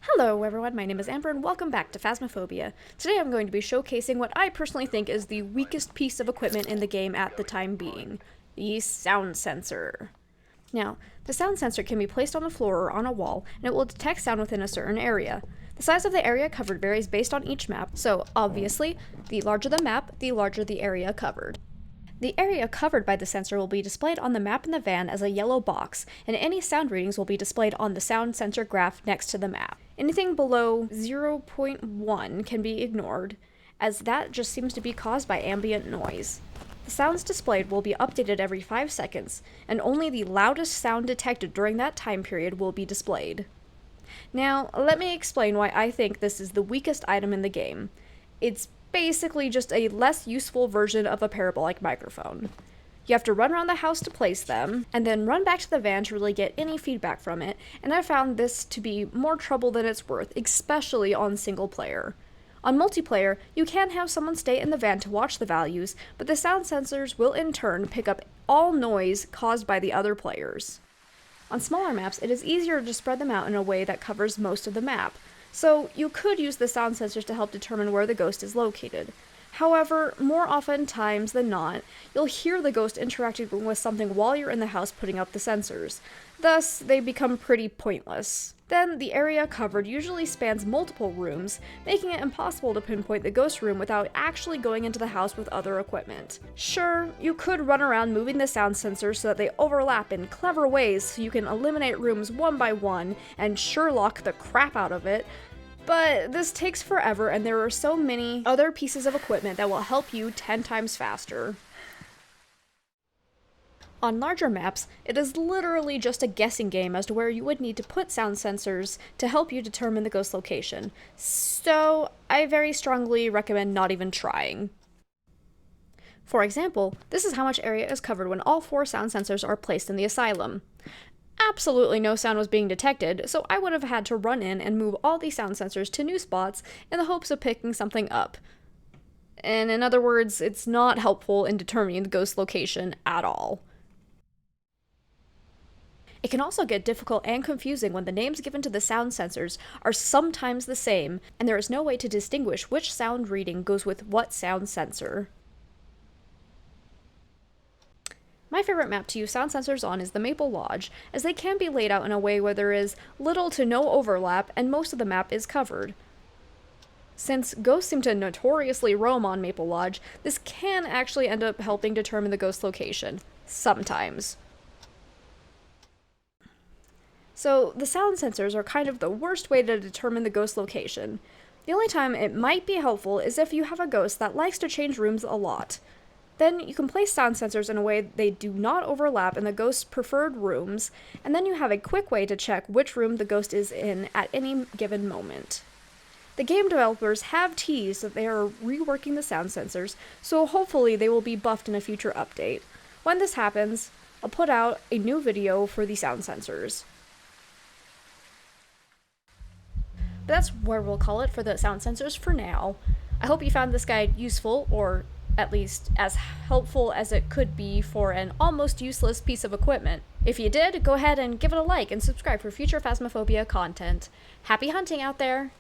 Hello everyone, my name is Amber and welcome back to Phasmophobia. Today I'm going to be showcasing what I personally think is the weakest piece of equipment in the game at the time being, the sound sensor. Now, the sound sensor can be placed on the floor or on a wall, and it will detect sound within a certain area. The size of the area covered varies based on each map, so obviously, the larger the map, the larger the area covered. The area covered by the sensor will be displayed on the map in the van as a yellow box, and any sound readings will be displayed on the sound sensor graph next to the map. Anything below 0.1 can be ignored, as that just seems to be caused by ambient noise. The sounds displayed will be updated every 5 seconds, and only the loudest sound detected during that time period will be displayed. Now, let me explain why I think this is the weakest item in the game. It's basically just a less useful version of a parabolic microphone. You have to run around the house to place them, and then run back to the van to really get any feedback from it, and I found this to be more trouble than it's worth, especially on single player. On multiplayer, you can have someone stay in the van to watch the values, but the sound sensors will in turn pick up all noise caused by the other players. On smaller maps, it is easier to spread them out in a way that covers most of the map, so you could use the sound sensors to help determine where the ghost is located. However, more often times than not, you'll hear the ghost interacting with something while you're in the house putting up the sensors. Thus, they become pretty pointless. Then, the area covered usually spans multiple rooms, making it impossible to pinpoint the ghost room without actually going into the house with other equipment. Sure, you could run around moving the sound sensors so that they overlap in clever ways so you can eliminate rooms one by one and Sherlock the crap out of it, but this takes forever and there are so many other pieces of equipment that will help you 10 times faster. On larger maps, it is literally just a guessing game as to where you would need to put sound sensors to help you determine the ghost location, so I very strongly recommend not even trying. For example, this is how much area is covered when all 4 sound sensors are placed in the asylum. Absolutely no sound was being detected, so I would have had to run in and move all these sound sensors to new spots in the hopes of picking something up. And in other words, it's not helpful in determining the ghost location at all. It can also get difficult and confusing when the names given to the sound sensors are sometimes the same, and there is no way to distinguish which sound reading goes with what sound sensor. My favorite map to use sound sensors on is the Maple Lodge, as they can be laid out in a way where there is little to no overlap and most of the map is covered. Since ghosts seem to notoriously roam on Maple Lodge, this can actually end up helping determine the ghost location. Sometimes. So, the sound sensors are kind of the worst way to determine the ghost location. The only time it might be helpful is if you have a ghost that likes to change rooms a lot. Then you can place sound sensors in a way they do not overlap in the ghost's preferred rooms, and then you have a quick way to check which room the ghost is in at any given moment. The game developers have teased that they are reworking the sound sensors, so hopefully they will be buffed in a future update. When this happens, I'll put out a new video for the sound sensors. But that's where we'll call it for the sound sensors for now. I hope you found this guide useful, or at least as helpful as it could be for an almost useless piece of equipment. If you did, go ahead and give it a like and subscribe for future Phasmophobia content. Happy hunting out there!